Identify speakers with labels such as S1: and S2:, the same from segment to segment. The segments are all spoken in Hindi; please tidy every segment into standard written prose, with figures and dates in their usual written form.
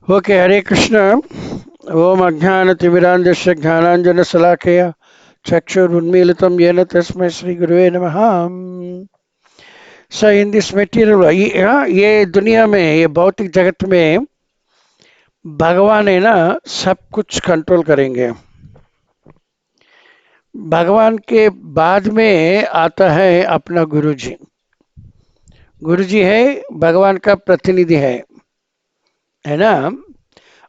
S1: ओके, हरे कृष्ण। ओम अज्ञानतिमिरान्धस्य ज्ञानाञ्जनशलाकया चक्षुरुन्मीलितं येन तस्मै श्रीगुरुवे नमः। सो इन दिस मटेरियल, ये दुनिया में, ये भौतिक जगत में भगवान है ना, सब कुछ कंट्रोल करेंगे। भगवान के बाद में आता है अपना गुरु जी। गुरु जी है भगवान का प्रतिनिधि है ना।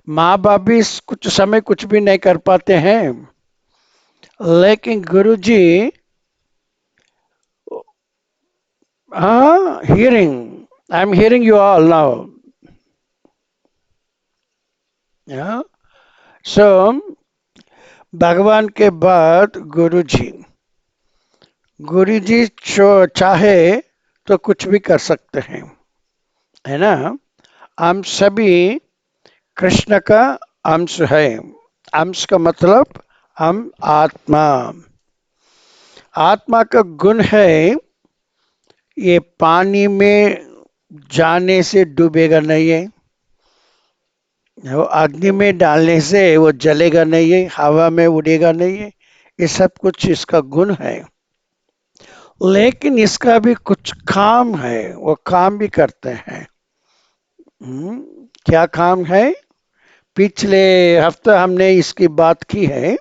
S1: माँ बाप भी कुछ समय कुछ भी नहीं कर पाते हैं, लेकिन गुरु जी, हाँ, hearing, I am hearing you all now. So भगवान के बाद गुरु जी। गुरु जी चाहे तो कुछ भी कर सकते हैं, है ना। हम सभी कृष्ण का अंश है। अंश का मतलब हम आत्मा। आत्मा का गुण है, ये पानी में जाने से डूबेगा नहीं है, वो अग्नि में डालने से वो जलेगा नहीं है, हवा में उड़ेगा नहीं है। ये सब कुछ इसका गुण है। लेकिन इसका भी कुछ काम है, वो काम भी करते हैं। हम्म, क्या काम है? पिछले हफ्ते हमने इसकी बात की है।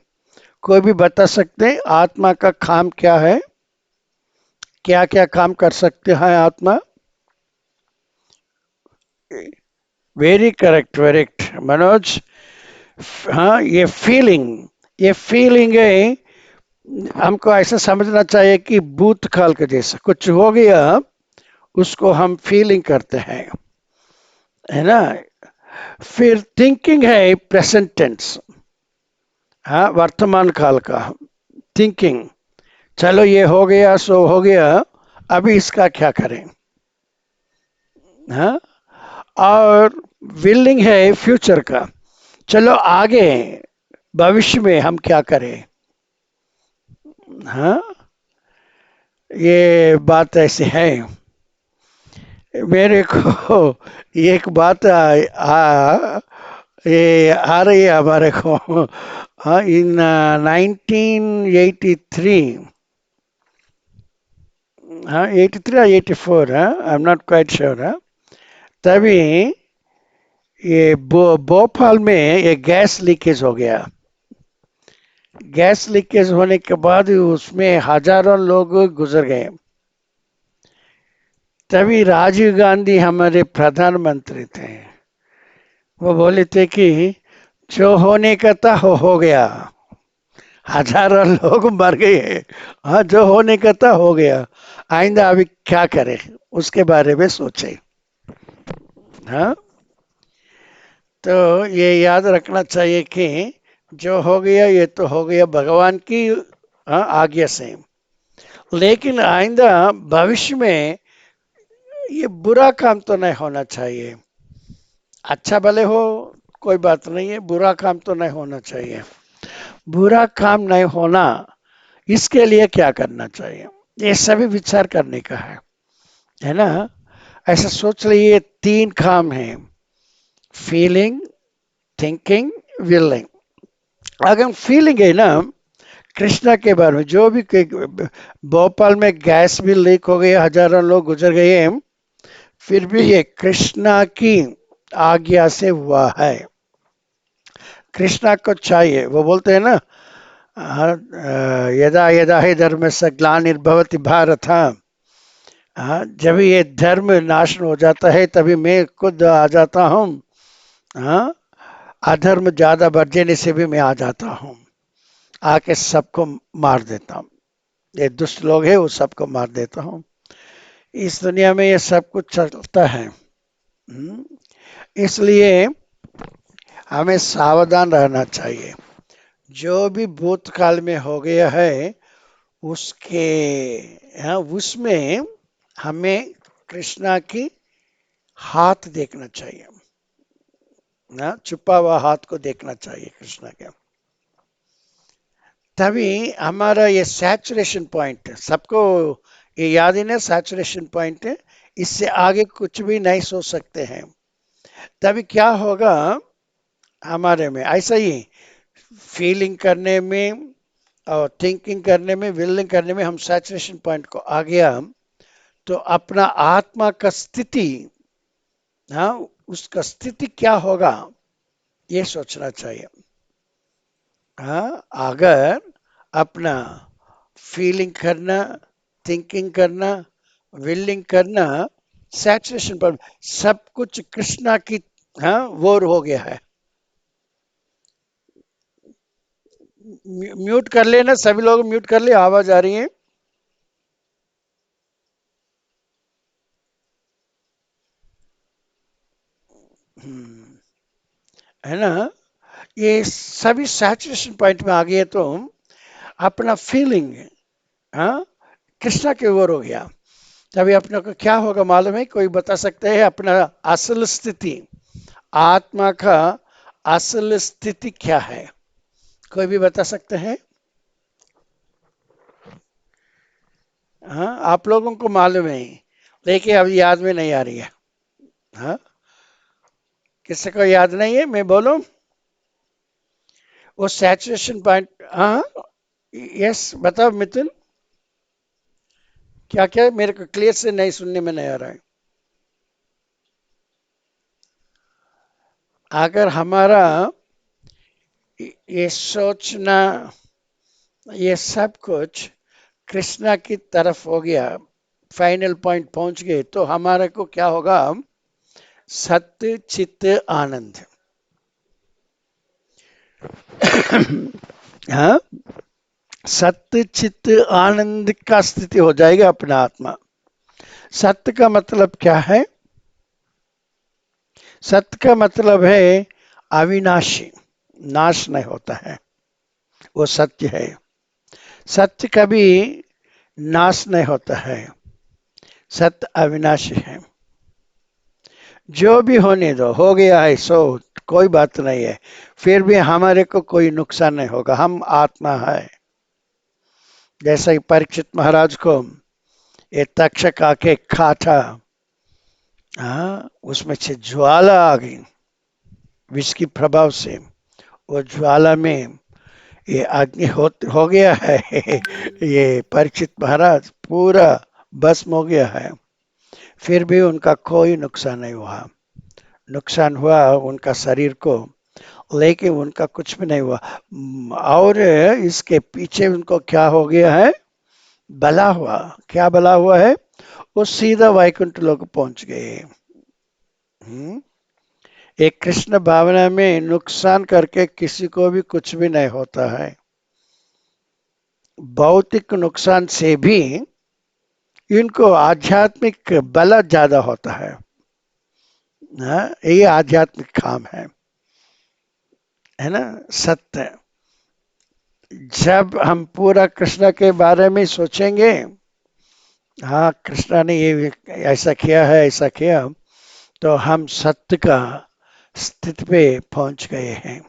S1: कोई भी बता सकते हैं आत्मा का काम क्या है? क्या क्या काम कर सकते हैं आत्मा? Very correct, very correct Manoj. हाँ, ये फीलिंग है। हमको ऐसा समझना चाहिए कि भूतकाल के जैसा कुछ हो गया, उसको हम फीलिंग करते हैं, है ना। फिर थिंकिंग है प्रेजेंट टेंस, हाँ, वर्तमान काल का थिंकिंग। चलो ये हो गया सो हो गया, अभी इसका क्या करें, हाँ। और विलिंग है फ्यूचर का, चलो आगे भविष्य में हम क्या करें, हाँ। ये बात ऐसे है। मेरे को एक बात ये आ रही है हमारे को। हाँ, इन 1983, हाँ 83 या 84, हाँ, I am not quite sure, हाँ। तभी ये भोपाल में ये गैस लीकेज हो गया। गैस लीकेज होने के बाद उसमें हजारों लोग गुजर गए। तभी राजीव गांधी हमारे प्रधानमंत्री थे। वो बोले थे कि जो होने का था हो गया। हजारों लोग मर गए। हाँ, जो होने का था हो गया। आइंदा अभी क्या करें, उसके बारे में सोचे, हाँ। तो ये याद रखना चाहिए कि जो हो गया ये तो हो गया भगवान की, हाँ, आज्ञा से। लेकिन आइंदा भविष्य में ये बुरा काम तो नहीं होना चाहिए। अच्छा भले हो, कोई बात नहीं है, बुरा काम तो नहीं होना चाहिए। बुरा काम नहीं होना, इसके लिए क्या करना चाहिए, ये सभी विचार करने का है ना। ऐसा सोच लीजिए, तीन काम है: फीलिंग, थिंकिंग, विलिंग। अगर फीलिंग है ना, कृष्णा के बारे में जो भी भोपाल में गैस भी लीक हो गया, हजारों लोग गुजर गए हैं, फिर भी ये कृष्णा की आज्ञा से हुआ है। कृष्णा को चाहिए, वो बोलते हैं ना, यदा यदा ही धर्म से ग्लानिर्भवति भारत, हाँ। हाँ, जब ये धर्म नाश हो जाता है तभी मैं खुद आ जाता हूँ, हाँ। अधर्म ज्यादा बढ़ जाने से भी मैं आ जाता हूँ, आके सबको मार देता हूँ। ये दुष्ट लोग हैं, वो सबको मार देता हूँ। इस दुनिया में ये सब कुछ चलता है। इसलिए हमें सावधान रहना चाहिए। जो भी भूतकाल में हो गया है उसके, हाँ, उसमें हमें कृष्णा की हाथ देखना चाहिए, ना, छुपा हुआ हाथ को देखना चाहिए कृष्णा के। तभी हमारा ये सैचुरेशन पॉइंट, सबको ये याद है ना, सैचुरेशन पॉइंट है। इससे आगे कुछ भी नहीं सोच सकते हैं। तभी क्या होगा हमारे में, ऐसा ही फीलिंग करने में और थिंकिंग करने में, विलिंग करने में हम सैचुरेशन पॉइंट को आ गया, तो अपना आत्मा का स्थिति, हाँ, उसका स्थिति क्या होगा ये सोचना चाहिए। हाँ, अगर अपना फीलिंग करना, थिंकिंग करना, विलिंग करना, सैचुरेशन पर सब कुछ कृष्णा की, हाँ, वो हो गया है। म्यूट कर लेना, सभी लोग म्यूट कर ले, आवाज आ रही है। हम्म, है ना, ये सभी सैचुरेशन पॉइंट में आ गए तो अपना फीलिंग, हाँ, कृष्णा की ओर हो गया, तभी अपने को क्या होगा मालूम है? कोई बता सकते हैं अपना असल स्थिति, आत्मा का असल स्थिति क्या है? कोई भी बता सकते हैं? हाँ, आप लोगों को मालूम है, लेकिन अभी याद में नहीं आ रही है। हाँ, किसी को याद नहीं है, मैं बोलूं? वो सैचुरेशन पॉइंट, हाँ, यस, बताओ मिथुन। क्या क्या मेरे को क्लियर से नहीं, सुनने में नहीं आ रहा है। अगर हमारा ये सोचना, ये सब कुछ कृष्णा की तरफ हो गया, फाइनल पॉइंट पहुंच गए, तो हमारे को क्या होगा? सत्य चित्त आनंद। हाँ, सत्य चित्त आनंद का स्थिति हो जाएगा अपना आत्मा। सत्य का मतलब क्या है? सत्य का मतलब है अविनाशी, नाश नहीं होता है, वो सत्य है। सत्य कभी नाश नहीं होता है, सत्य अविनाशी है। जो भी होने दो, हो गया है सो, कोई बात नहीं है, फिर भी हमारे को कोई नुकसान नहीं होगा, हम आत्मा है। जैसा कि परीक्षित महाराज को ये तक्षक आके खा था, हाँ, उसमें से ज्वाला आ गई विष की प्रभाव से, वो ज्वाला में ये अग्नि हो गया है। ये परीक्षित महाराज पूरा भस्म हो गया है, फिर भी उनका कोई नुकसान नहीं हुआ। नुकसान हुआ उनका शरीर को, लेकिन उनका कुछ भी नहीं हुआ। और इसके पीछे उनको क्या हो गया है? भला हुआ। क्या भला हुआ है? वो सीधा वैकुंठ लोक पहुंच गए। हम्म, एक कृष्ण भावना में नुकसान करके किसी को भी कुछ भी नहीं होता है। भौतिक नुकसान से भी इनको आध्यात्मिक बल ज्यादा होता है। हाँ, ये आध्यात्मिक काम है ना, सत्य। जब हम पूरा कृष्ण के बारे में सोचेंगे, हाँ, कृष्णा ने ये ऐसा किया है, ऐसा किया, तो हम सत्य का स्थिति पे पहुंच गए हैं।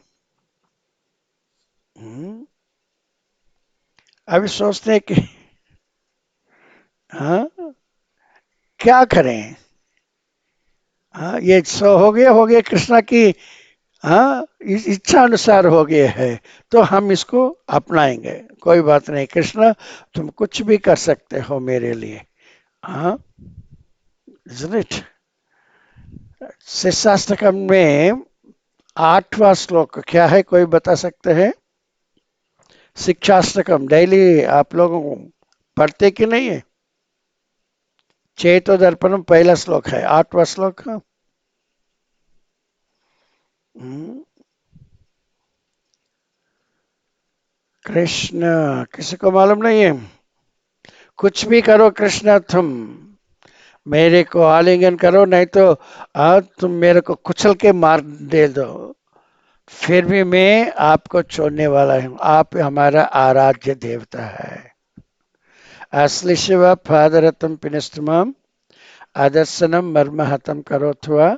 S1: हम्म, अभी सोचते हैं कि हाँ, क्या करें? हाँ, ये सो हो गया कृष्णा की, हाँ, इस इच्छा अनुसार हो गया है, तो हम इसको अपनाएंगे। कोई बात नहीं कृष्णा, तुम कुछ भी कर सकते हो मेरे लिए। हाँ, isn't it? शिष्टाष्टकम में 8वां श्लोक क्या है, कोई बता सकते हैं? शिक्षाष्टकम डेली आप लोग पढ़ते कि नहीं है? चेतो दर्पणम पहला श्लोक है, 8वां श्लोक। हम्म, कृष्ण, किसी को मालूम नहीं है? कुछ भी करो कृष्ण तुम, मेरे को आलिंगन करो, नहीं तो तुम मेरे को कुचल के मार दे दो, फिर भी मैं आपको छोड़ने वाला हूँ, आप हमारा आराध्य देवता है। असली शिव पादरतम पिनिस्तमम अदर्शनम मर्महतम करोत्वा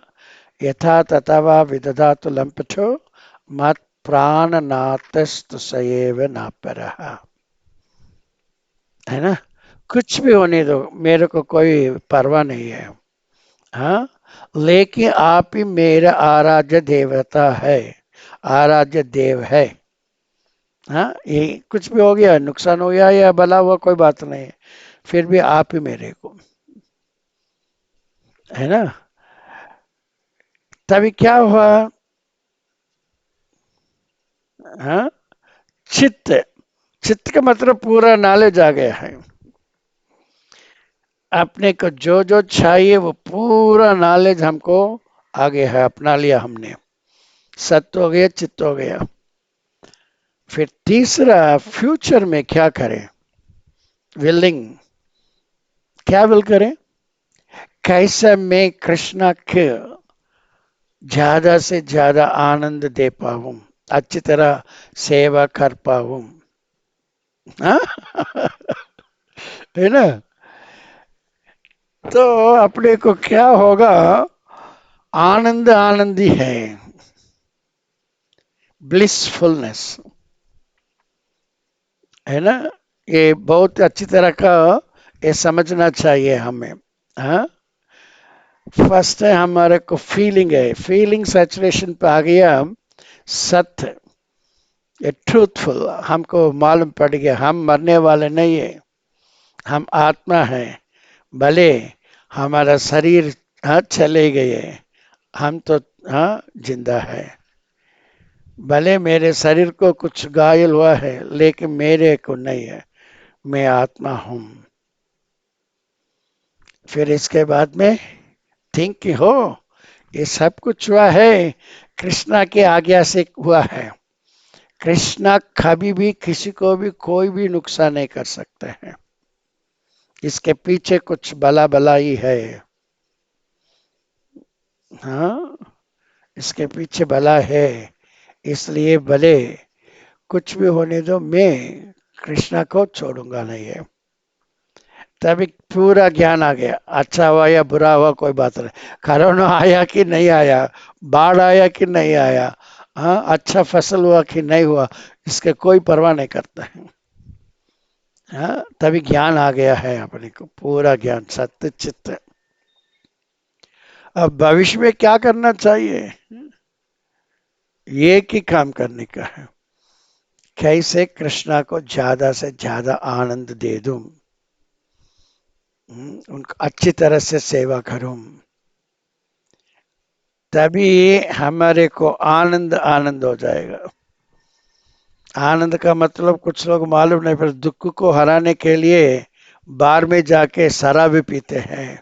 S1: यथा तथा वा विदधातु लंपठो मत प्राणनाथस्तु सएव नापरः। है ना, कुछ भी होने दो, मेरे को कोई परवाह नहीं है। हाँ, लेकिन आप ही मेरा आराध्य देवता है, आराध्य देव है। हाँ, ये कुछ भी हो गया, नुकसान हो गया या भला हुआ, कोई बात नहीं है, फिर भी आप ही मेरे को, है ना। तभी क्या हुआ? हाँ, चित्त, चित्त का मतलब पूरा नॉलेज आ गया है। अपने को जो जो चाहिए वो पूरा नॉलेज हमको आ गया है, अपना लिया हमने, सत्य हो गया, चित्त हो गया। फिर तीसरा, फ्यूचर में क्या करें? विलिंग, क्या विल करें? कैसे मैं कृष्णा के ज्यादा से ज्यादा आनंद दे पाऊं, अच्छी तरह सेवा कर पाऊं। हाँ? है ना। तो अपने को क्या होगा? आनंद आनंदी है, ब्लिसफुलनेस, है ना। ये बहुत अच्छी तरह का ये समझना चाहिए हमें। हाँ, फर्स्ट है हमारे को फीलिंग है, फीलिंग सैचुरेशन पे आ गया। सत्य, ये ट्रूथफुल, हमको मालूम पड़ गया हम मरने वाले नहीं है, हम आत्मा है। भले हमारा शरीर, हाँ, चले गए, हम तो, हाँ, जिंदा है। भले मेरे शरीर को कुछ घायल हुआ है लेकिन मेरे को नहीं है, मैं आत्मा हूं। फिर इसके बाद में थिंक हो, ये सब कुछ हुआ है कृष्णा की आज्ञा से हुआ है। कृष्णा कभी भी किसी को भी कोई भी नुकसान नहीं कर सकते हैं, इसके पीछे कुछ भला भला ही है। हाँ, इसके पीछे भला है, इसलिए भले कुछ भी होने दो, मैं कृष्णा को छोड़ूंगा नहीं है। तभी पूरा ज्ञान आ गया, अच्छा हुआ या बुरा हुआ कोई बात नहीं, कोरोना आया कि नहीं आया, बाढ़ आया कि नहीं आया, हाँ, अच्छा फसल हुआ कि नहीं हुआ, इसके कोई परवाह नहीं करता है। हाँ, तभी ज्ञान आ गया है अपने को, पूरा ज्ञान, सत्य चित्त। अब भविष्य में क्या करना चाहिए? एक ही काम करने का है, कैसे कृष्णा को ज्यादा से ज्यादा आनंद दे दूं, उनको अच्छी तरह से सेवा करूं, तभी हमारे को आनंद आनंद हो जाएगा। आनंद का मतलब कुछ लोग मालूम नहीं, पर दुख को हराने के लिए बार में जाके शराब भी पीते हैं।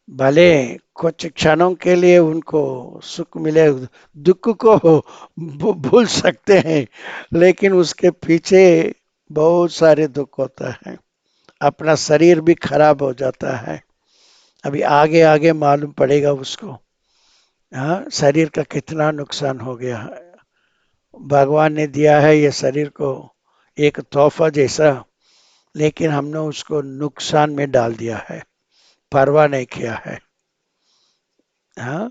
S1: भले कुछ क्षणों के लिए उनको सुख मिले, दुख को भूल सकते हैं, लेकिन उसके पीछे बहुत सारे दुख होता है, अपना शरीर भी खराब हो जाता है। अभी आगे आगे मालूम पड़ेगा उसको, हाँ, शरीर का कितना नुकसान हो गया है। भगवान ने दिया है ये शरीर को एक तोहफा जैसा, लेकिन हमने उसको नुकसान में डाल दिया है, परवाह नहीं किया है। हाँ,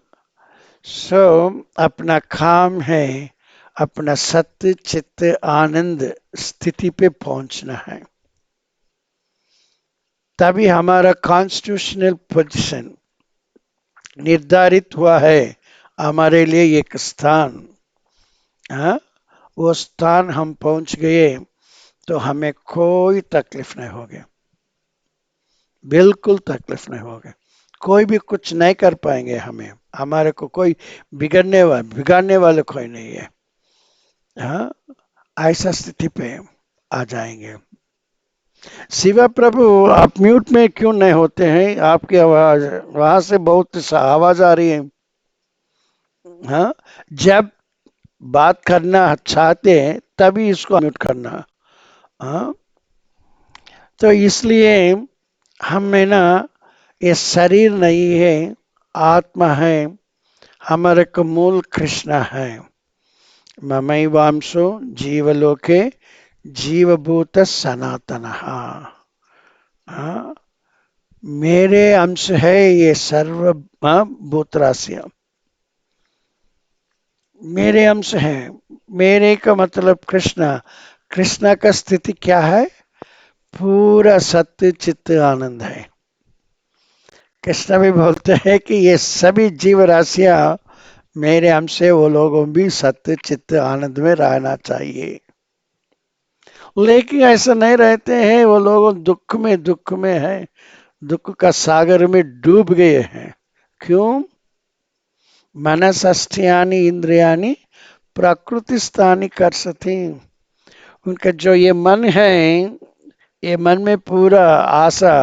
S1: सो अपना काम है अपना सत्य चित्त आनंद स्थिति पे पहुंचना है, तभी हमारा कॉन्स्टिट्यूशनल पोजीशन निर्धारित हुआ है हमारे लिए एक स्थान। हाँ, वो स्थान हम पहुंच गए तो हमें कोई तकलीफ नहीं होगी, बिल्कुल तकलीफ नहीं होगी, कोई भी कुछ नहीं कर पाएंगे हमें, हमारे को कोई बिगाड़ने वाले कोई नहीं है। हाँ, ऐसा स्थिति पे आ जाएंगे। शिवा प्रभु, आप म्यूट में क्यों नहीं होते हैं? आपकी आवाज वहां से बहुत सा आवाज आ रही है। हाँ, जब बात करना चाहते हैं तभी इसको म्यूट करना। हाँ, तो इसलिए हमें ना, ये शरीर नहीं है, आत्मा है, हमारे को मूल कृष्ण है। ममैवांशो जीवलोके जीवभूत सनातन। हाँ, मेरे अंश है ये सर्व, हाँ, भूत राशियां मेरे अंश है। मेरे का मतलब कृष्णा, कृष्णा का स्थिति क्या है? पूरा सत्य चित्त आनंद है। कृष्ण भी बोलते हैं कि ये सभी जीव राशियां मेरे अंश से, वो लोगों भी सत्य चित्त आनंद में रहना चाहिए। लेकिन ऐसा नहीं रहते हैं, वो लोग दुख में है, दुख का सागर में डूब गए हैं। क्यों? मनसष्ठियानि इंद्रियानि प्रकृति स्थानी कर सकती। उनका जो ये मन है, ये मन में पूरा आशा,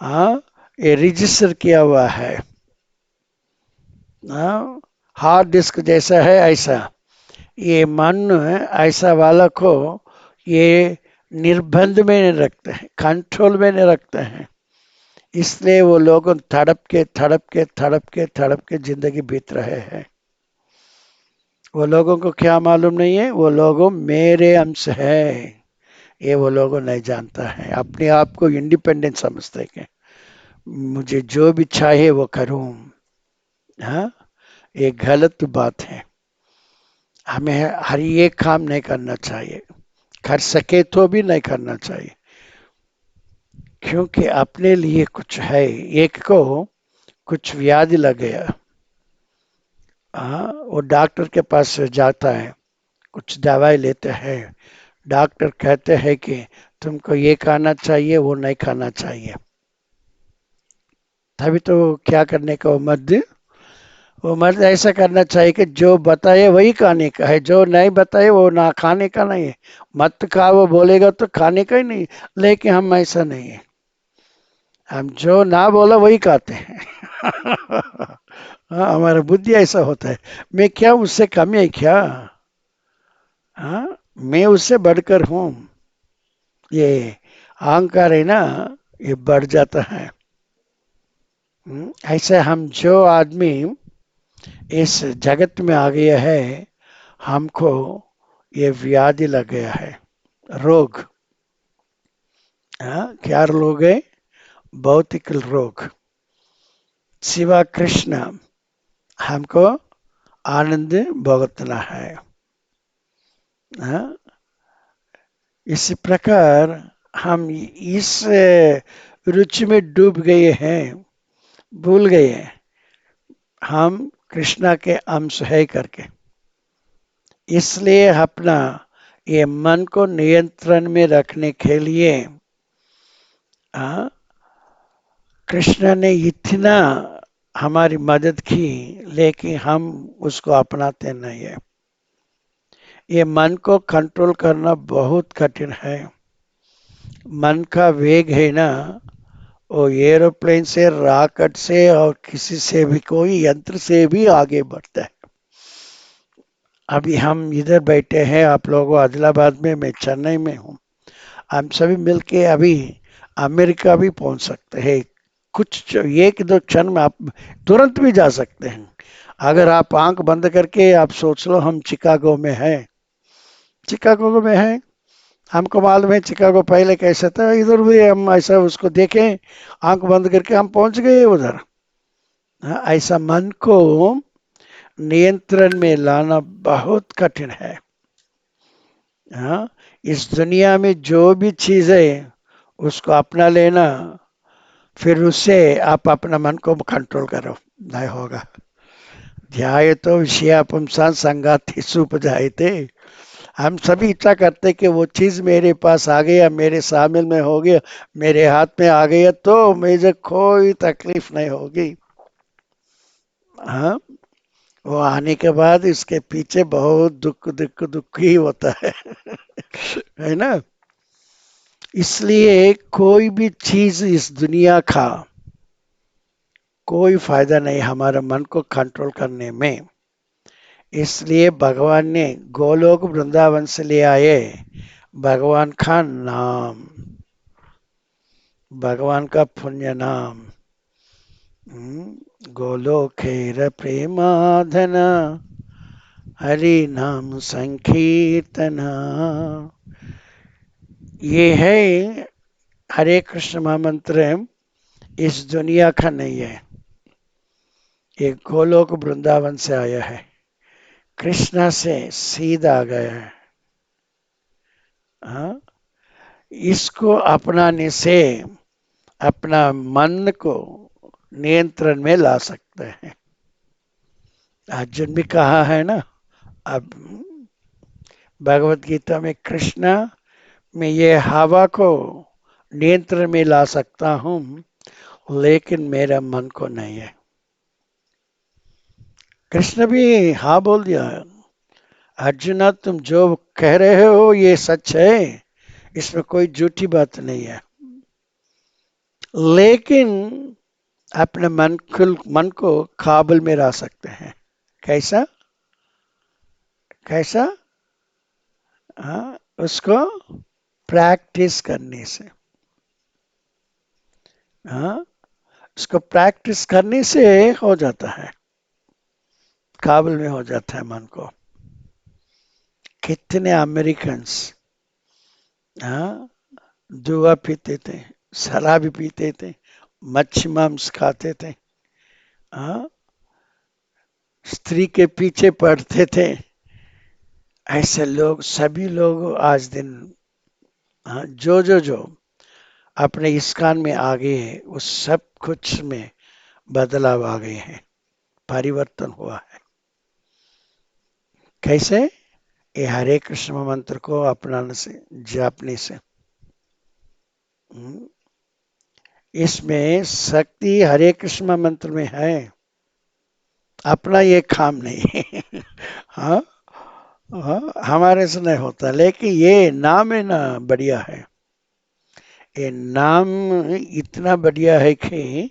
S1: हाँ, ये रजिस्टर किया हुआ है। हाँ, हार्ड डिस्क जैसा है ऐसा ये मन, ऐसा वाला को ये निर्बंध में नहीं रखते हैं, कंट्रोल में नहीं रखते हैं। इसलिए वो लोग तड़प के जिंदगी बीत रहे हैं। वो लोगों को क्या मालूम नहीं है, वो लोगों मेरे अंश है, ये वो लोगों नहीं जानता है। अपने आप को इंडिपेंडेंट समझते हैं, मुझे जो भी चाहे वो करूं। हाँ, ये गलत बात है। हमें हर एक काम नहीं करना चाहिए, कर सके तो भी नहीं करना चाहिए, क्योंकि अपने लिए कुछ है। एक को कुछ व्याधि लग गया, हाँ, वो डॉक्टर के पास जाता है, कुछ दवाई लेते हैं। डॉक्टर कहते हैं कि तुमको ये खाना चाहिए, वो नहीं खाना चाहिए। तभी तो क्या करने का वो मर्द ऐसा करना चाहिए कि जो बताए वही खाने का है, जो नहीं बताए वो ना खाने का नहीं है। मत खा वो बोलेगा तो खाने का ही नहीं। लेकिन हम ऐसा नहीं है, हम जो ना बोला वही खाते हैं। हाँ, हमारा बुद्धि ऐसा होता है। मैं क्या उससे कम है क्या? हाँ, मैं उससे बढ़कर हूँ। ये अहंकार है ना, ये बढ़ जाता है। ऐसे हम जो आदमी इस जगत में आ गया है, हमको ये व्याधि लग गया है, रोग। हाँ, क्या रोग है? भौतिक रोग। शिवा कृष्ण हमको आनंद भुगतना है। हाँ, इसी प्रकार हम इस रुचि में डूब गए हैं, भूल गए हैं हम कृष्णा के अंश है करके। इसलिए अपना ये मन को नियंत्रण में रखने के लिए हाँ, कृष्ण ने इतना हमारी मदद की, लेकिन हम उसको अपनाते नहीं है। ये मन को कंट्रोल करना बहुत कठिन है। मन का वेग है ना, वो एरोप्लेन से, रॉकेट से और किसी से भी, कोई यंत्र से भी आगे बढ़ता है। अभी हम इधर बैठे हैं, आप लोगों आदिलाबाद में, मैं चेन्नई में हूँ। हम सभी मिलके अभी अमेरिका भी पहुंच सकते हैं। एक दो क्षण में आप तुरंत भी जा सकते हैं। अगर आप आंख बंद करके आप सोच लो हम चिकागो में हैं, चिकागो में हैं। हमको मालूम है चिकागो पहले कैसा था, इधर भी हम ऐसा उसको देखें, आंख बंद करके हम पहुंच गए उधर। हाँ, ऐसा मन को नियंत्रण में लाना बहुत कठिन है। हाँ, इस दुनिया में जो भी चीज है उसको अपना लेना, फिर उससे आप अपना मन को कंट्रोल करो, नहीं होगा। ध्याय तो विषया पुंसा संगाति सुपजायते। हम सभी इच्छा करते कि वो चीज मेरे पास आ गया, मेरे शामिल में हो गया, मेरे हाथ में आ गया तो मुझे कोई तकलीफ नहीं होगी। हाँ, वो आने के बाद इसके पीछे बहुत दुख ही होता है। है ना? इसलिए कोई भी चीज इस दुनिया का कोई फायदा नहीं हमारे मन को कंट्रोल करने में। इसलिए भगवान ने गोलोक वृंदावन से ले आए भगवान का नाम, भगवान का पुण्य नाम। गोलोकेर प्रेमाधन हरि नाम संकीर्तन। ये है हरे कृष्ण महामंत्र, इस दुनिया का नहीं है, ये गोलोक वृंदावन से आया है, कृष्णा से सीधा आ गया है। हाँ, इसको अपनाने से अपना मन को नियंत्रण में ला सकते हैं। अर्जुन भी कहा है ना, अब भगवत गीता में कृष्ण, मैं ये हवा को नियंत्रण में ला सकता हूँ, लेकिन मेरा मन को नहीं है। कृष्ण भी हाँ बोल दिया, अर्जुना तुम जो कह रहे हो ये सच है, इसमें कोई झूठी बात नहीं है, लेकिन अपने मन को काबुल में ला सकते हैं। कैसा? कैसा? हाँ, उसको प्रैक्टिस करने से। हाँ, उसको प्रैक्टिस करने से हो जाता है, काबुल में हो जाता है मन को। कितने अमेरिकन्स, हाँ, जुआ पीते थे, शराब पीते थे, मच्छी मांस खाते थे, हाँ, स्त्री के पीछे पड़ते थे, ऐसे लोग सभी लोग आज दिन, हाँ, जो अपने इस्कान में आ गए हैं, उस सब कुछ में बदलाव आ गए हैं, परिवर्तन हुआ है। कैसे? ये हरे कृष्ण मंत्र को अपनाने से, जापने से। हम्म, इसमें शक्ति हरे कृष्ण मंत्र में है, अपना ये काम नहीं। हाँ, हाँ, हमारे से नहीं होता, लेकिन ये नाम है ना, बढ़िया है। ये नाम इतना बढ़िया है कि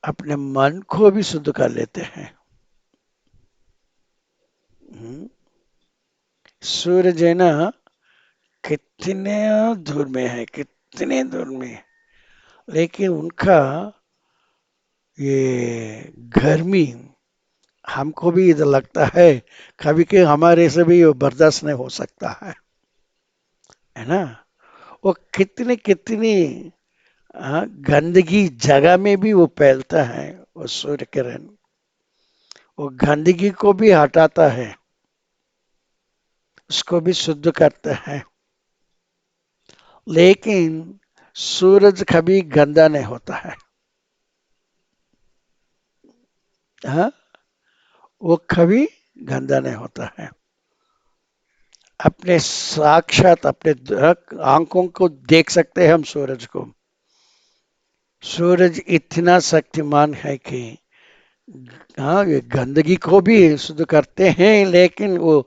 S1: अपने मन को भी शुद्ध कर लेते हैं। हम्म, सूरज है ना, कितने दूर में है, कितने दूर में है, लेकिन उनका ये गर्मी हमको भी इधर लगता है कभी कि हमारे से भी वो बर्दाश्त नहीं हो सकता है ना। वो कितनी कितनी, हाँ, गंदगी जगह में भी वो फैलता है, वो सूर्य किरण वो गंदगी को भी हटाता है, उसको भी शुद्ध करता है। लेकिन सूरज कभी गंदा नहीं होता है, हाँ, वो कभी गंदा नहीं होता है। अपने साक्षात अपने आंखों को देख सकते हैं हम सूरज को। सूरज इतना शक्तिमान है कि हाँ, ये गंदगी को भी शुद्ध करते हैं, लेकिन वो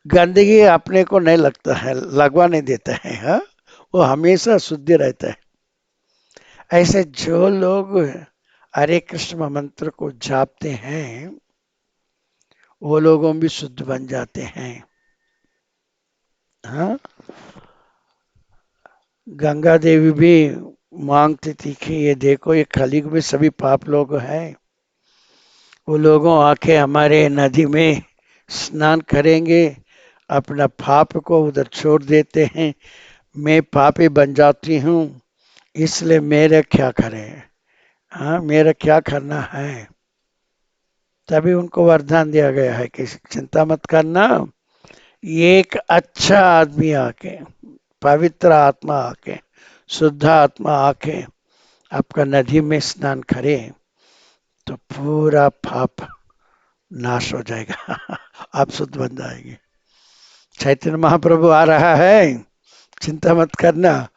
S1: गंदगी अपने को नहीं लगता है, लगवा नहीं देता है, हाँ, वो हमेशा शुद्ध रहता है। ऐसे जो लोग हरे कृष्ण मंत्र को जापते हैं, वो लोगों भी शुद्ध बन जाते हैं। हाँ, गंगा देवी भी मांगती थी कि ये देखो, ये कलयुग में सभी पाप लोग हैं, वो लोगों आके हमारे नदी में स्नान करेंगे, अपना पाप को उधर छोड़ देते हैं, मैं पापी बन जाती हूँ, इसलिए मेरा क्या करें, हाँ, मेरा क्या करना है। तभी उनको वरदान दिया गया है कि चिंता मत करना, एक अच्छा आदमी आके, पवित्र आत्मा आके, शुद्ध आत्मा आके आपका नदी में स्नान करे, तो पूरा पाप नाश हो जाएगा। आप शुद्ध बन जाएंगे। चैतन्य महाप्रभु आ रहा है, चिंता मत करना,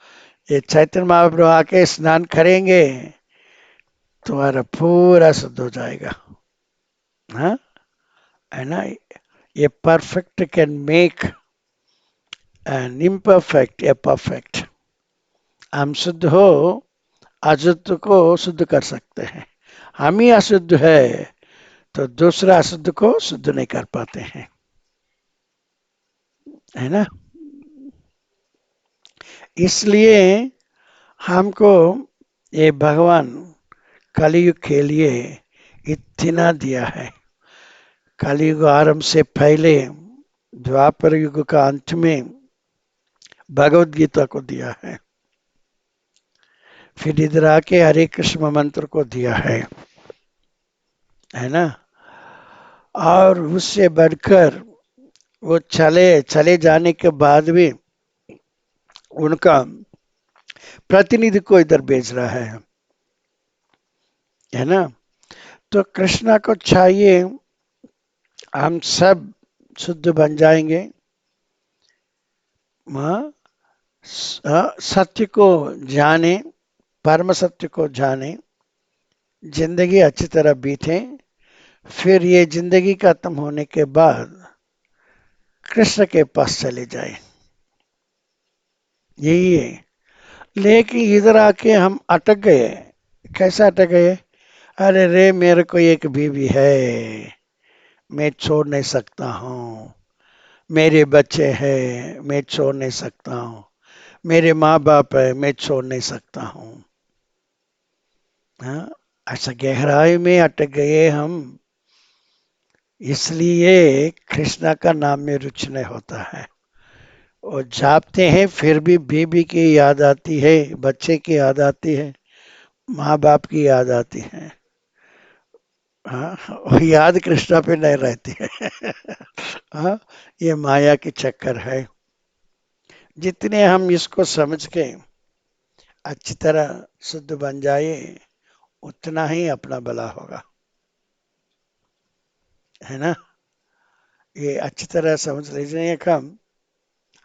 S1: ये चैतन्य महाप्रभु आके स्नान करेंगे, तुम्हारा पूरा शुद्ध हो जाएगा। हाँ, है ना, ये perfect can make an imperfect a perfect. हम शुद्ध हो, अशुद्ध को शुद्ध कर सकते हैं। हम ही अशुद्ध है तो दूसरा अशुद्ध को शुद्ध नहीं कर पाते हैं, है ना। इसलिए हमको ये भगवान कलयुग के लिए इतना दिया है। कलयुग आरंभ से पहले द्वापर युग का अंत में भगवत गीता को दिया है, फिर इधर आके हरे कृष्ण मंत्र को दिया है ना। और उससे बढ़कर वो चले चले जाने के बाद भी उनका प्रतिनिधि को इधर भेज रहा है, है ना। तो कृष्णा को चाहिए हम सब शुद्ध बन जाएंगे, हाँ, सत्य को जाने, परम सत्य को जाने, जिंदगी अच्छी तरह बीते, फिर ये जिंदगी खत्म होने के बाद कृष्ण के पास चले जाए, यही है। लेकिन इधर आके हम अटक गए। कैसे अटक गए? अरे रे, मेरे को एक बीवी है, मैं छोड़ नहीं सकता हूँ। मेरे बच्चे हैं, मैं छोड़ नहीं सकता हूँ। मेरे माँ बाप है, मैं छोड़ नहीं सकता हूँ। हाँ, ऐसा गहराई में अटक गए हम, इसलिए कृष्णा का नाम में रुचि नहीं होता है। और जापते हैं फिर भी बीबी की याद आती है, बच्चे की याद आती है, माँ बाप की याद आती है। हाँ, और याद कृष्णा पे नहीं रहती है। हाँ, ये माया की चक्कर है। जितने हम इसको समझ के अच्छी तरह शुद्ध बन जाए, उतना ही अपना भला होगा, है ना। ये अच्छी तरह समझ लीजिए कि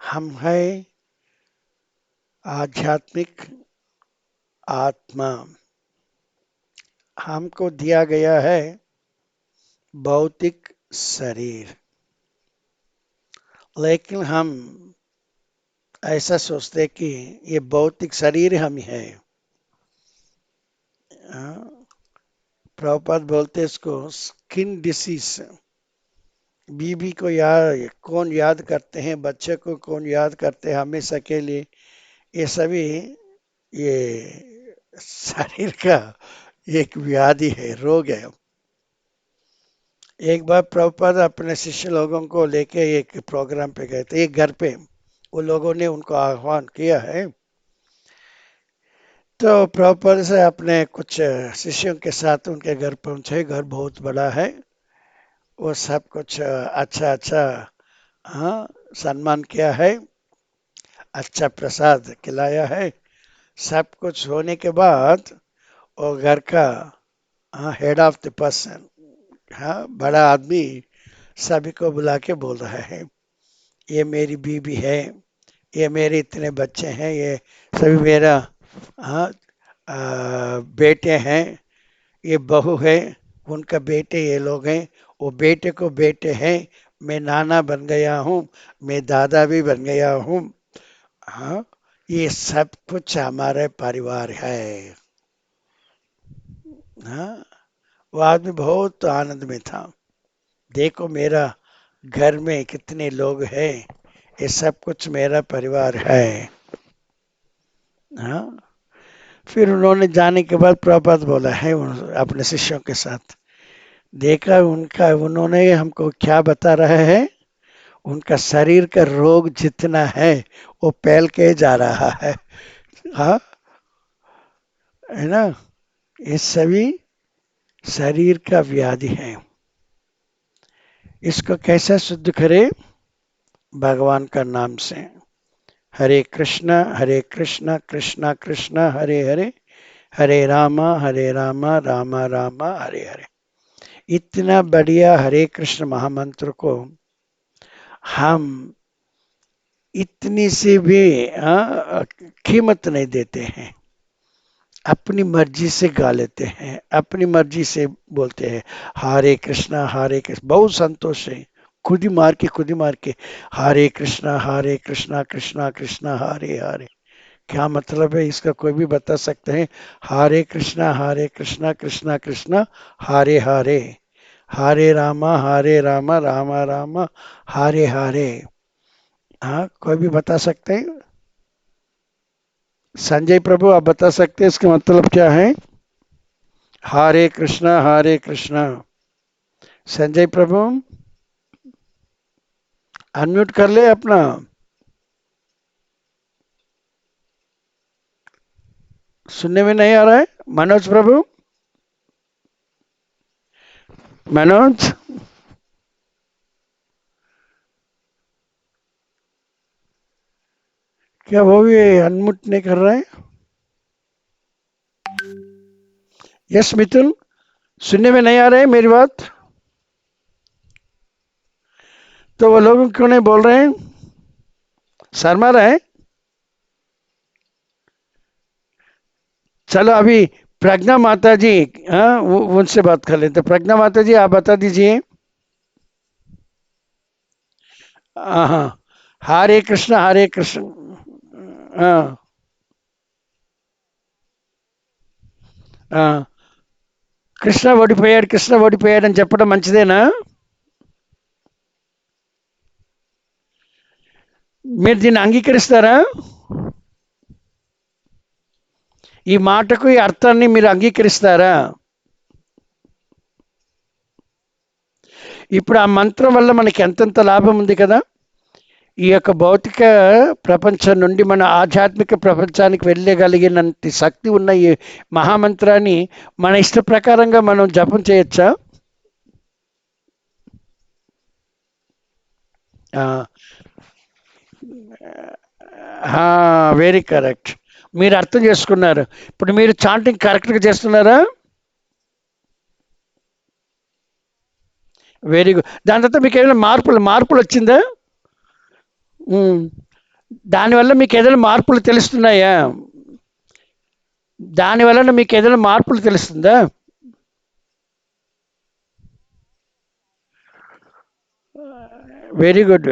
S1: हम है आध्यात्मिक आत्मा, हमको दिया गया है भौतिक शरीर, लेकिन हम ऐसा सोचते कि ये भौतिक शरीर हम ही है। हाँ, प्रभुपाद बोलते इसको स्किन डिसीज। बीबी को याद कौन याद करते हैं, बच्चे को कौन याद करते हैं हमेशा के लिए, ये सभी ये शरीर का एक व्याधि है, रोग है। एक बार प्रभुपाद अपने शिष्य लोगों को लेके एक प्रोग्राम पे गए थे, एक घर पे। वो लोगों ने उनको आह्वान किया है, तो प्रभुपाद से अपने कुछ शिष्यों के साथ उनके घर पहुंचे। घर बहुत बड़ा है। वो सब कुछ अच्छा अच्छा, हाँ, सम्मान किया है, अच्छा प्रसाद खिलाया है। सब कुछ होने के बाद वो घर का, हाँ, हेड ऑफ द पर्सन, हाँ, बड़ा आदमी सभी को बुला के बोल रहा है, ये मेरी बीबी है, ये मेरे इतने बच्चे हैं, ये सभी मेरा, हाँ, बेटे हैं, ये बहू है, उनका बेटे ये लोग हैं, वो बेटे को बेटे हैं, मैं नाना बन गया हूँ, मैं दादा भी बन गया हूँ। हाँ, ये सब कुछ हमारे परिवार है। हाँ, वो आदमी बहुत आनंद में था। देखो मेरा घर में कितने लोग हैं, ये सब कुछ मेरा परिवार है। हाँ, फिर उन्होंने जाने के बाद प्रभात बोला है अपने शिष्यों के साथ, देखा उनका, उन्होंने हमको क्या बता रहे हैं, उनका शरीर का रोग जितना है वो फैल के जा रहा है। हाँ, है ना। ये सभी शरीर का व्याधि है। इसको कैसे शुद्ध करे? भगवान का नाम से। हरे कृष्णा कृष्णा कृष्णा हरे हरे, हरे रामा रामा रामा हरे हरे। इतना बढ़िया हरे कृष्ण महामंत्र को हम इतनी सी भी कीमत नहीं देते हैं। अपनी मर्जी से गा लेते हैं, अपनी मर्जी से बोलते हैं हरे कृष्ण, बहुत संतोष है। खुद ही मार के हरे कृष्णा कृष्णा कृष्णा हरे हरे। क्या मतलब है इसका, कोई भी बता सकते हैं? हरे कृष्णा कृष्णा कृष्णा हरे हरे, हरे रामा रामा रामा हरे हरे। हाँ, कोई भी बता सकते हैं? संजय प्रभु, आप बता सकते हैं इसका मतलब क्या है? हरे कृष्णा, हरे कृष्णा। संजय प्रभु, अनम्यूट कर ले अपना। सुनने में नहीं आ रहा है? मनोज प्रभु, मनोज, क्या वो भी अनम्यूट नहीं कर रहा है? यस मिथुन, सुनने में नहीं आ रहे मेरी बात? तो वो लोग क्यों नहीं बोल रहे हैं? शर्मा रहे हैं? चलो अभी प्रज्ञा माता जी, हाँ उनसे बात कर लेते। प्रज्ञा माता जी आप बता दीजिए। हाँ हाँ, हरे कृष्ण हरे कृष्ण। हाँ हाँ, కృష్ణ ఓడిపోయాడు కృష్ణ ఓడిపోయాడు అని చెప్పడం మంచిదేనా? మీరు దీన్ని అంగీకరిస్తారా? ఈ మాటకు ఈ అర్థాన్ని మీరు అంగీకరిస్తారా? ఇప్పుడు ఆ మంత్రం వల్ల మనకి ఎంతెంత లాభం ఉంది కదా. ఈ యొక్క భౌతిక ప్రపంచం నుండి మన ఆధ్యాత్మిక ప్రపంచానికి వెళ్ళగలిగినంత శక్తి ఉన్న ఈ మహామంత్రాన్ని మన ఇష్ట ప్రకారంగా మనం జపం చేయొచ్చా? Very correct. మీరు అర్థం చేసుకున్నారు. ఇప్పుడు మీరు చాంటింగ్ కరెక్ట్గా చేస్తున్నారా? Very good. దాని తర్వాత మీకు ఏమైనా మార్పులు మార్పులు వచ్చిందా? ఉమ్. దానివల్ల మీకు ఏదైనా మార్పులు తెలుస్తున్నాయా? దాని వలన మీకు ఏదైనా మార్పులు తెలుస్తుందా? Very good,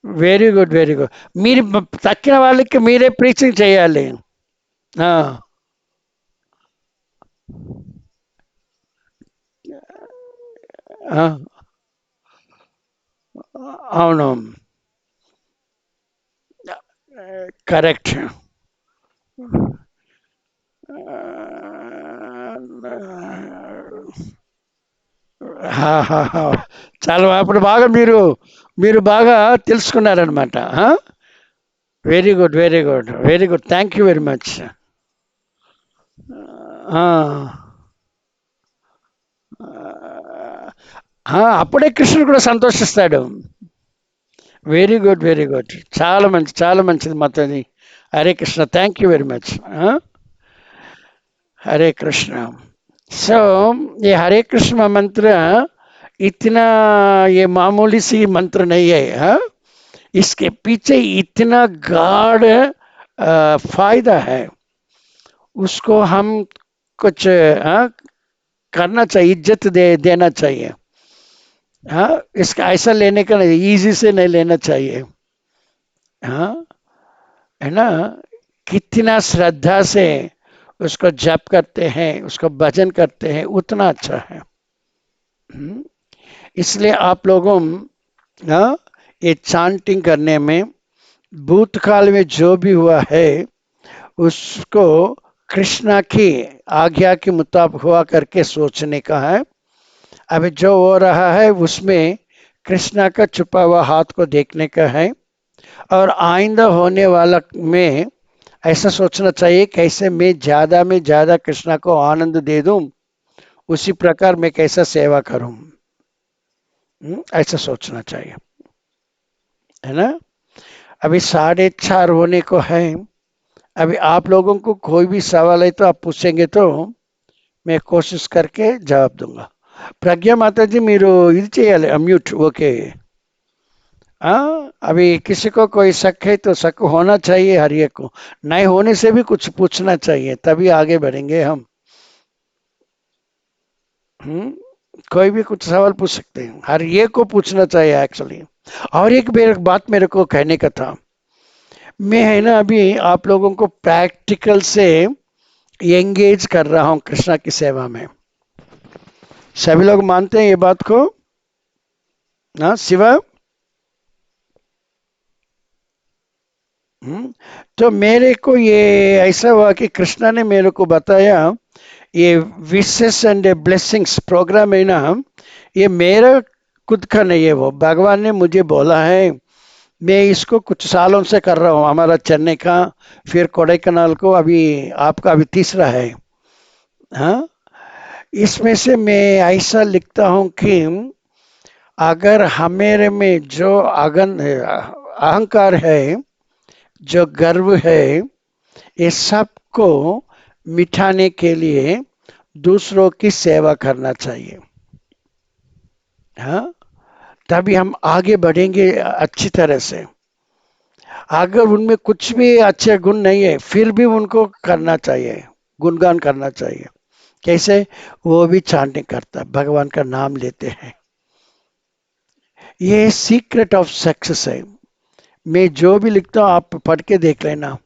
S1: very good, very good. మీరు తక్కిన వాళ్ళకి మీరే ప్రీచింగ్ చేయాలి. ఆ, ఆ, అవును, కరెక్ట్. చాలా అప్పుడు బాగా మీరు మీరు బాగా తెలుసుకున్నారనమాట. Very good, very good, very good, thank you very much. అప్పుడే కృష్ణుడు కూడా సంతోషిస్తాడు. వెరీ గుడ్, వెరీ గుడ్, చాలా మంచి, చాలా మంచిది మాతాజీ. Hare Krishna, thank you very much. Hare Krishna. So ये हरे कृष्ण मंत्र इतना ये मामूली सी मंत्र नहीं है, हाँ? इसके पीछे इतना गाढ़ फायदा है। उसको हम कुछ करना चाहिए, इज्जत देना चाहिए। हाँ, इसका ऐसा लेने का नहीं, इजी से नहीं लेना चाहिए। हाँ, है ना? कितना श्रद्धा से उसको जप करते हैं, उसको भजन करते हैं, उतना अच्छा है। हम्म, इसलिए आप लोगों हाँ, ये चांटिंग करने में भूतकाल में जो भी हुआ है उसको कृष्णा की आज्ञा के मुताबिक हुआ करके सोचने का है। अभी जो हो रहा है उसमें कृष्णा का छुपा हुआ हाथ को देखने का है। और आइंदा होने वाला में ऐसा सोचना चाहिए कैसे मैं ज़्यादा में ज़्यादा कृष्णा को आनंद दे दूं, उसी प्रकार मैं कैसा सेवा करूं। ऐसा सोचना चाहिए, है ना? अभी 4:30 होने को है। अभी आप लोगों को कोई भी सवाल है तो आप पूछेंगे तो मैं कोशिश करके जवाब दूंगा. प्रज्ञा माता जी మీరు ఇది చేయాలి अम्यूट. ओके. अभी किसी को कोई शक है तो शक होना चाहिए, हर एक को नहीं होने से भी कुछ पूछना चाहिए, तभी आगे बढ़ेंगे हम. हम्म, कोई भी कुछ सवाल पूछ सकते हैं, हर एक को पूछना चाहिए एक्चुअली. और एक बात मेरे को कहने का था. मैं है ना अभी आप लोगों को प्रैक्टिकल से एंगेज कर रहा हूँ कृष्णा की सेवा में. सभी लोग मानते हैं ये बात को? हाँ शिवा. तो मेरे को ये ऐसा हुआ कि कृष्णा ने मेरे को बताया ये विशेष एंड ब्लेसिंग्स प्रोग्राम है ना, ये मेरा खुद का नहीं है, वो भगवान ने मुझे बोला है. मैं इसको कुछ सालों से कर रहा हूँ. हमारा चेन्नई का, फिर कोडाईकनाल को, अभी आपका अभी तीसरा है. हाँ, इसमें से मैं ऐसा लिखता हूँ कि अगर हमेरे में जो अहंकार है, जो गर्व है, ये सबको मिटाने के लिए दूसरों की सेवा करना चाहिए। हाँ, तभी हम आगे बढ़ेंगे अच्छी तरह से। अगर उनमें कुछ भी अच्छे गुण नहीं है फिर भी उनको करना चाहिए, गुणगान करना चाहिए। कैसे? वो भी चैंटिंग करता है, भगवान का नाम लेते हैं। ये सीक्रेट ऑफ सक्सेस है। मैं जो भी लिखता हूँ आप पढ़ के देख लेना।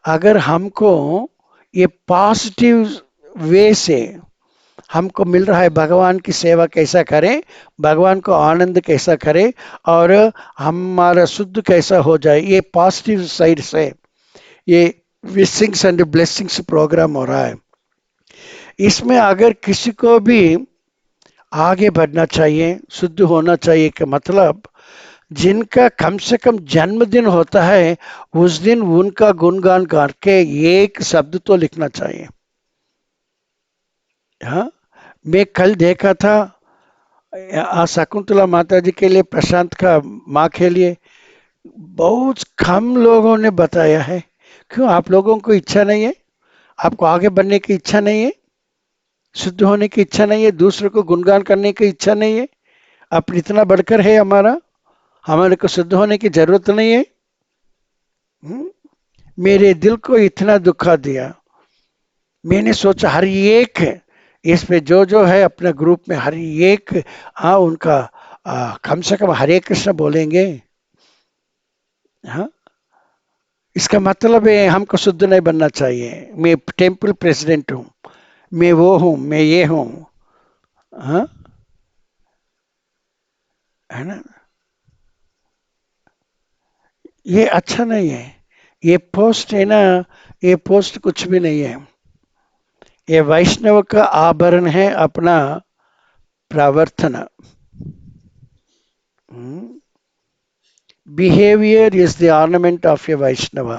S1: अगर हमको ये पॉजिटिव वे से हमको मिल रहा है भगवान की सेवा कैसा करें, भगवान को आनंद कैसा करें, और हमारा शुद्ध कैसा हो जाए, ये पॉजिटिव साइड से ये विशिंग्स एंड ब्लेसिंग्स प्रोग्राम हो रहा है। इसमें अगर किसी को भी आगे बढ़ना चाहिए, शुद्ध होना चाहिए का मतलब जिनका कम से कम जन्मदिन होता है उस दिन उनका गुणगान करके एक शब्द तो लिखना चाहिए। हाँ, मैं कल देखा था शकुंतला माता जी के लिए, प्रशांत का माँ के लिए बहुत कम लोगों ने बताया है। क्यों? आप लोगों को इच्छा नहीं है? आपको आगे बढ़ने की इच्छा नहीं है? शुद्ध होने की इच्छा नहीं है? दूसरों को गुणगान करने की इच्छा नहीं है? आप इतना बढ़कर है हमारा, हमारे को शुद्ध होने की जरूरत नहीं है? हम्म? मेरे दिल को इतना दुखा दिया। मैंने सोचा हर एक इस पे जो है अपने ग्रुप में हर एक, हाँ उनका कम से कम हरे कृष्ण बोलेंगे। हाँ, इसका मतलब है हमको शुद्ध नहीं बनना चाहिए। मैं टेम्पल प्रेसिडेंट हूँ, मैं वो हूँ, मैं ये हूँ। हाँ, है ना? ये अच्छा नहीं है। ये पोस्ट है ना, ये पोस्ट कुछ भी नहीं है। ये वैष्णव का आभरण है अपना प्रार्थना। Behaviour is the ornament of a Vaishnava.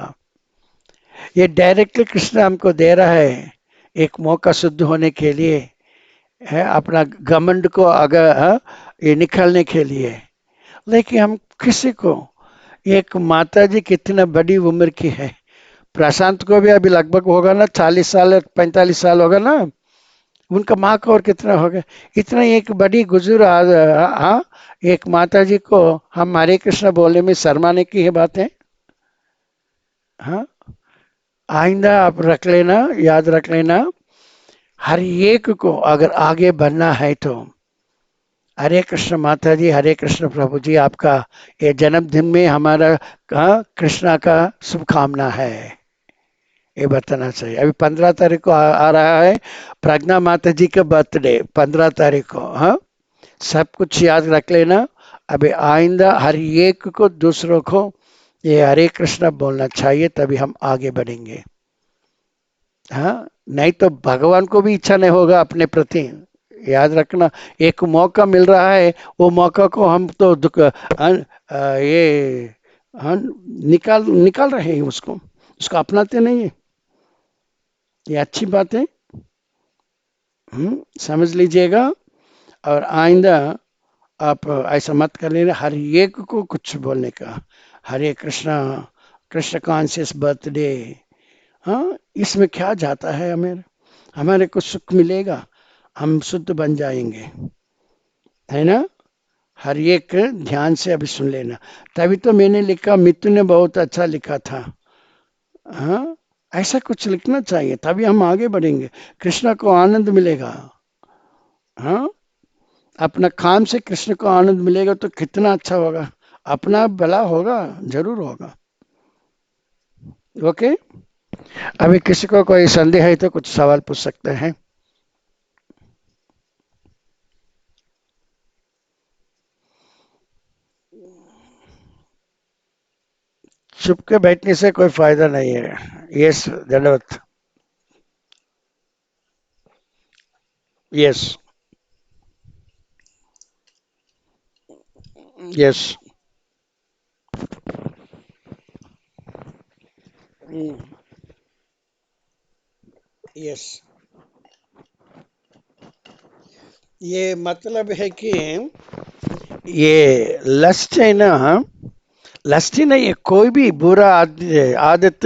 S1: ये डायरेक्टली कृष्ण हमको दे रहा है एक मौका शुद्ध होने के लिए, है अपना घमंड को अगर ये निकालने के लिए। लेकिन हम किसी को, एक माता जी कितना बड़ी उम्र की है, प्रशांत को भी अभी लगभग होगा ना 40 साल 45 साल होगा ना, उनका माँ को और कितना होगा, इतना एक बड़ी गुजर हाँ, एक माता जी को हम हरे कृष्ण बोलने में शर्माने की है बात है। हाँ, आइंदा आप रख लेना, याद रख लेना, हर एक को अगर आगे बढ़ना है तो हरे कृष्ण माता जी, हरे कृष्ण प्रभु जी, आपका ये जन्मदिन में हमारा कृष्णा का शुभकामना है, ये बताना चाहिए। अभी 15 तारीख को आ रहा है प्रज्ञा माता जी का बर्थडे, 15 तारीख को। हाँ, सब कुछ याद रख लेना। अभी आइंदा हर एक को दूसरों को ये हरे कृष्ण बोलना चाहिए, तभी हम आगे बढ़ेंगे। हाँ, नहीं तो भगवान को भी इच्छा नहीं होगा अपने प्रति। याद रखना, एक मौका मिल रहा है, वो मौका को हम तो ये निकाल निकाल रहे हैं, उसको उसको अपनाते नहीं है। ये अच्छी बात है। समझ लीजिएगा। और आइंदा आप ऐसा मत कर लेना हर एक को कुछ बोलने का। हरे कृष्णा, कृष्ण कॉन्शियस बर्थडे। हाँ, इसमें क्या जाता है, हमें हमारे को सुख मिलेगा, हम शुद्ध बन जाएंगे, है ना? हर एक ध्यान से अभी सुन लेना। तभी तो मैंने लिखा, मित्तु ने बहुत अच्छा लिखा था। हाँ, ऐसा कुछ लिखना चाहिए, तभी हम आगे बढ़ेंगे, कृष्ण को आनंद मिलेगा। हाँ, अपना काम से कृष्ण को आनंद मिलेगा तो कितना अच्छा होगा, अपना भला होगा, जरूर होगा। ओके, अभी किसी को कोई संदेह है तो कुछ सवाल पूछ सकते हैं। चुप के बैठने से कोई फायदा नहीं है। यस, धन्यवाद। Yes, yes, yes. ये मतलब है कि ये लस्ट है ना, लस्ट ही नहीं है, कोई भी बुरा आदत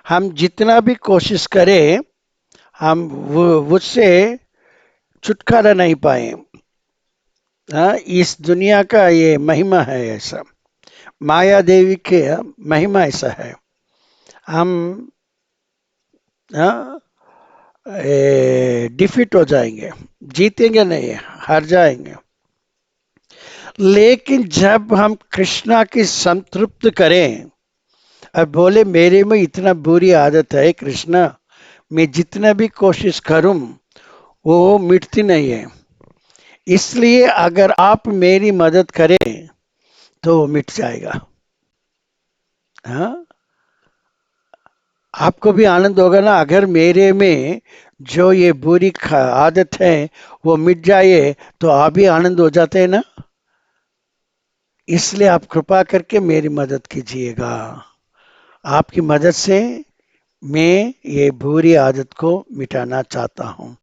S1: हम जितना भी कोशिश करें, हम वो उससे छुटकारा नहीं पाए। हाँ, इस दुनिया का ये महिमा है ऐसा। माया देवी के महिमा ऐसा है। हम हाँ, डिफीट हो जाएंगे, जीतेंगे नहीं, हार जाएंगे। लेकिन जब हम कृष्णा की संतृप्त करें और बोले मेरे में इतना बुरी आदत है कृष्णा, मैं जितना भी कोशिश करूं वो मिटती नहीं है, इसलिए अगर आप मेरी मदद करें तो वो मिट जाएगा। हाँ, आपको भी आनंद होगा ना, अगर मेरे में जो ये बुरी आदत है वो मिट जाए तो आप भी आनंद हो जाते हैं ना। इसलिए आप कृपा करके मेरी मदद कीजिएगा। आपकी मदद से मैं ये बुरी आदत को मिटाना चाहता हूँ।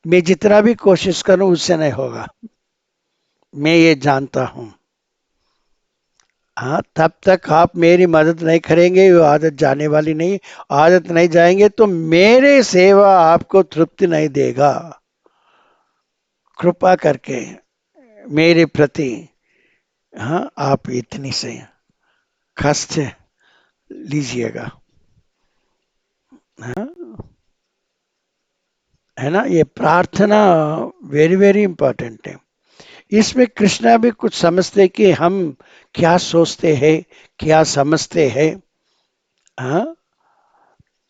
S1: मैं जितना भी कोशिश करूं उससे नहीं होगा, मैं ये जानता हूँ। हाँ, तब तक आप मेरी मदद नहीं करेंगे वो आदत जाने वाली नहीं। आदत नहीं जाएंगे तो मेरे सेवा आपको तृप्ति नहीं देगा। कृपा करके मेरे प्रति, हाँ, आप इतनी से कष्ट लीजिएगा। हाँ, है ना, ये प्रार्थना वेरी वेरी इंपॉर्टेंट है। इसमें कृष्णा भी कुछ समझते कि हम क्या सोचते हैं, क्या समझते हैं। हाँ,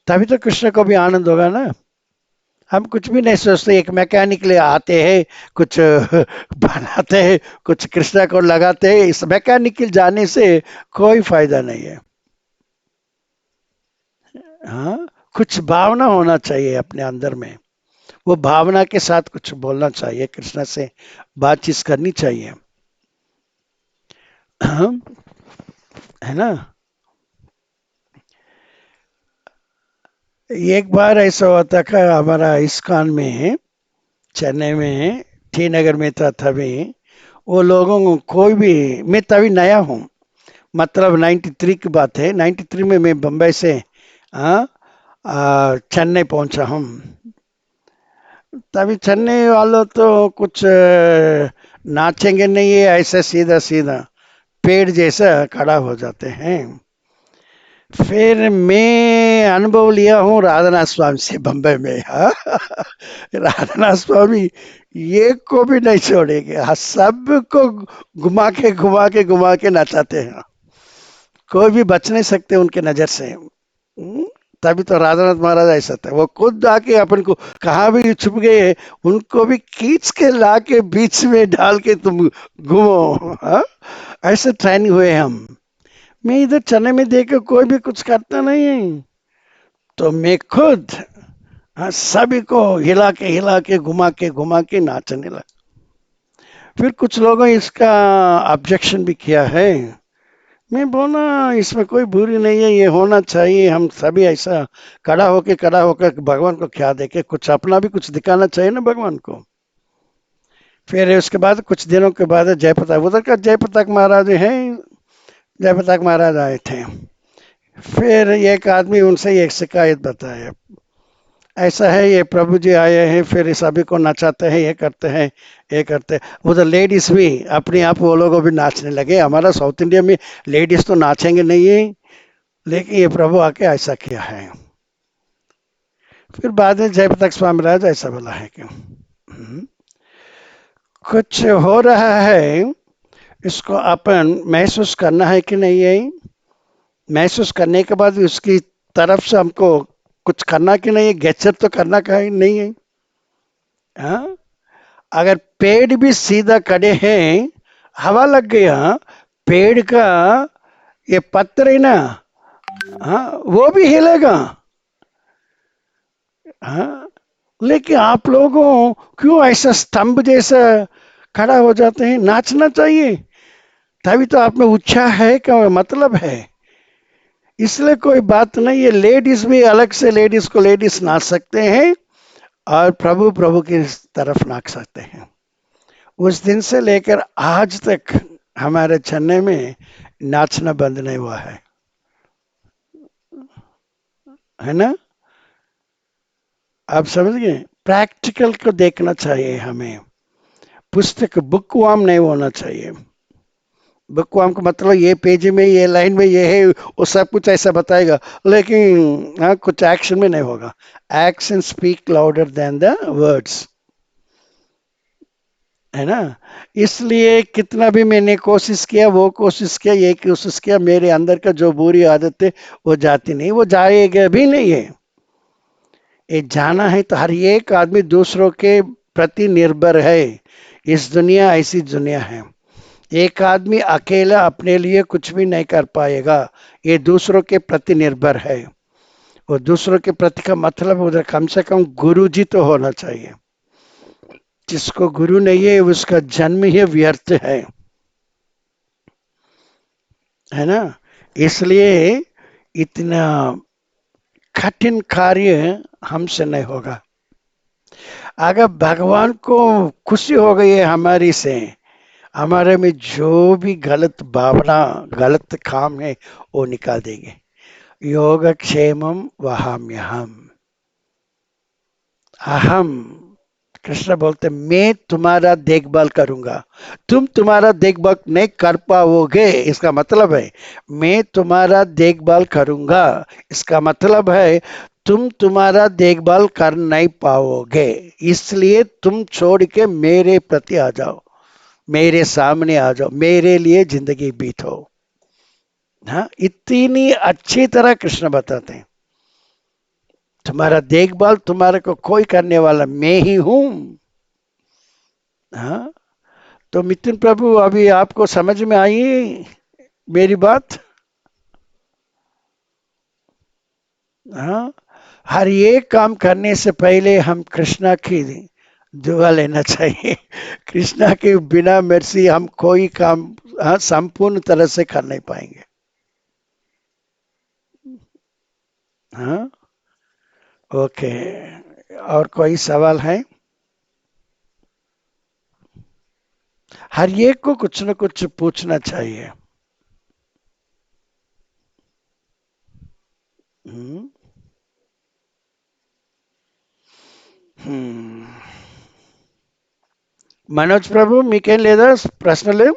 S1: तभी तो कृष्ण को भी आनंद होगा ना। हम कुछ भी नहीं सोचते, एक मैकेनिक ले आते हैं, कुछ बनाते हैं, कुछ कृष्णा को लगाते हैं, इस मैकेनिकल जाने से कोई फायदा नहीं है। हाँ, कुछ भावना होना चाहिए अपने अंदर में, वो भावना के साथ कुछ बोलना चाहिए, कृष्णा से बातचीत करनी चाहिए। है ना। एक बार ऐसा होता था हमारा इस्कॉन में, चेन्नई में, टी नगर में था तभी। वो लोगों को कोई भी, मैं तभी नया हूँ, मतलब 93 की बात है। 93 में मैं बम्बई से हाँ, चेन्नई पहुंचा हूँ। तभी चेन्नई वालों तो कुछ नाचेंगे नहीं, है ऐसा सीधा सीधा पेड़ जैसा खड़ा हो जाते हैं। फिर मैं अनुभव लिया हूँ राधानाथ स्वामी से बम्बई में। हाँ, राधानाथ स्वामी ये को भी नहीं छोड़ेंगे। हाँ, सबको घुमा के घुमा के घुमा के नचाते हैं, कोई भी बच नहीं सकते उनके नजर से। तभी तो राधानाथ महाराज ऐसा था, वो खुद आके अपन को कहाँ भी छुप गए उनको भी खींच के ला के बीच में डाल के तुम घूमो। हाँ, ऐसे ट्रेनिंग हुए हम। मैं इधर चने में देखे कोई भी कुछ करता नहीं है, तो मैं खुद, हाँ, सभी को हिला के घुमा के नाचने लगा। फिर कुछ लोगों ने इसका ऑब्जेक्शन भी किया है। मैं बोला इसमें कोई बुरी नहीं है, ये होना चाहिए, हम सभी ऐसा खड़ा होकर भगवान को क्या देखे, कुछ अपना भी कुछ दिखाना चाहिए ना भगवान को। फिर उसके बाद कुछ दिनों के बाद जयप्रताप, उधर का जयप्रताप महाराज हैं, जयप्रताप महाराज आए थे। फिर एक आदमी उनसे एक शिकायत बताया, ऐसा है ये प्रभु जी आए हैं, फिर सभी को नचाते हैं, ये करते हैं, ये करते हैं। उधर लेडीज भी अपने आप वो लोग भी नाचने लगे। हमारा साउथ इंडिया में लेडीज तो नाचेंगे नहीं है, लेकिन ये प्रभु आके ऐसा किया है। फिर बाद में जयप्रताप स्वामी महाराज ऐसा बोला है कि कुछ हो रहा है, इसको अपन महसूस करना है कि नहीं है। महसूस करने के बाद उसकी तरफ से हमको कुछ करना कि नहीं है, गेस्चर तो करना का ही नहीं है। हाँ, अगर पेड़ भी सीधा खड़े हैं, हवा लग गया, पेड़ का ये पत्थर है ना, हाँ, वो भी हिलेगा। हाँ, लेकिन आप लोगों क्यों ऐसा स्तंभ जैसा खड़ा हो जाते हैं। नाचना चाहिए, तभी तो आप में उत्साह है का मतलब है। इसलिए कोई बात नहीं है, लेडीज भी अलग से, लेडीज को लेडीज नाच सकते हैं और प्रभु प्रभु की तरफ नाच सकते हैं। उस दिन से लेकर आज तक हमारे चेन्नई में नाचना बंद नहीं हुआ है। है ना? आप समझ गए? प्रैक्टिकल को देखना चाहिए हमें। पुस्तक बुकवाम नहीं होना चाहिए। बुकवाम का मतलब ये पेज में ये लाइन में ये है, वो सब कुछ ऐसा बताएगा, लेकिन हाँ कुछ एक्शन में नहीं होगा। Action speak louder than the words, है ना? इसलिए कितना भी मैंने कोशिश किया, वो कोशिश किया, ये कोशिश किया, मेरे अंदर का जो बुरी आदत है वो जाती नहीं, वो जाएगा भी नहीं है। ये जाना है तो हर एक आदमी दूसरों के प्रति निर्भर है। इस दुनिया ऐसी दुनिया है, एक आदमी अकेला अपने लिए कुछ भी नहीं कर पाएगा। ये दूसरों के प्रति निर्भर है। और दूसरों के प्रति का मतलब उधर कम से कम गुरु जी तो होना चाहिए। जिसको गुरु नहीं है उसका जन्म ही व्यर्थ है ना? इसलिए इतना कठिन कार्य हमसे नहीं होगा। अगर भगवान को खुशी हो गई है हमारी से, हमारे में जो भी गलत भावना, गलत काम है वो निकाल देंगे। योगक्षेमम वहाम्यहम। अहम, कृष्ण बोलते मैं तुम्हारा देखभाल करूंगा। तुम तुम्हारा देखभाल नहीं कर पाओगे, इसका मतलब है मैं तुम्हारा देखभाल करूंगा। इसका मतलब है तुम तुम्हारा देखभाल कर नहीं पाओगे, इसलिए तुम छोड़ के मेरे प्रति आ जाओ, मेरे सामने आ जाओ, मेरे लिए जिंदगी बीतो। हाँ, इतनी अच्छी तरह कृष्ण बताते हैं, तुम्हारा देखभाल तुम्हारे को कोई करने वाला मैं ही हूं। हाँ, तो मिथुन प्रभु अभी आपको समझ में आई मेरी बात? हाँ, हर एक काम करने से पहले हम कृष्णा की दुआ लेना चाहिए। कृष्णा के बिना मर्जी हम कोई काम, हाँ, संपूर्ण तरह से कर नहीं पाएंगे। हाँ, ओके। और कोई सवाल है? हर एक को कुछ न कुछ पूछना चाहिए। हम्म। हम्म। మనోజ్ ప్రభు మీకేం లేదా ప్రశ్నలు?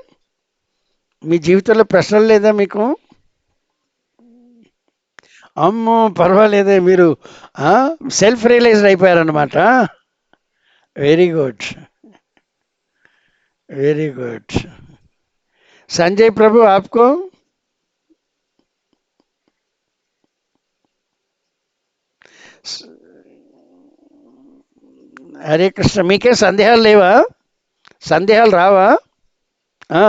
S1: మీ జీవితంలో ప్రశ్నలు లేదా మీకు? అమ్మో! పర్వాలేదే మీరు సెల్ఫ్ రియలైజ్డ్ అయిపోయారన్నమాట. Very good. Very good. Sanjay Prabhu आपको? హరే కృష్ణ. మీకేం సందేహాలు లేవా? సందేహాలు రావా? ఆ!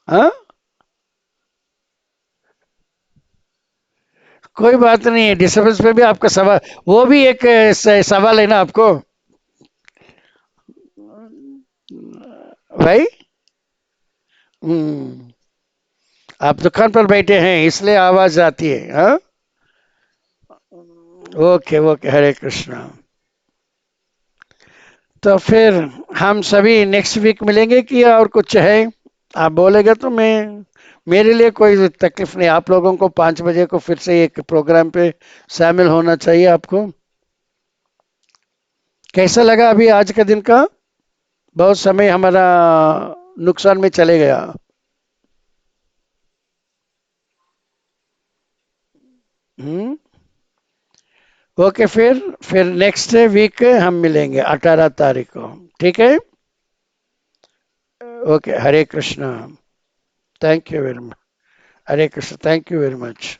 S1: ఆ! कोई बात नहीं है, डिस्टर्बेंस में भी आपका सवाल, वो भी एक सवाल है ना आपको भाई? हम्म। आप दुकान पर बैठे हैं इसलिए आवाज आती है, हाँ? ओके ओके, हरे कृष्णा। तो फिर हम सभी नेक्स्ट वीक मिलेंगे कि और कुछ है? आप बोलेगा तो मैं, मेरे लिए कोई तकलीफ नहीं। आप लोगों को 5 बजे को फिर से एक प्रोग्राम पे शामिल होना चाहिए आपको। कैसा लगा अभी आज का दिन का? बहुत समय हमारा नुकसान में चले गया। हम्म। ओके, फिर नेक्स्ट वीक हम मिलेंगे 18 तारीख को। ठीक है? Okay, Hare Krishna. Thank you very much. Hare Krishna, thank you very much.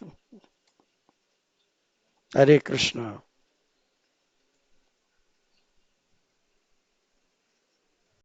S1: Hare Krishna.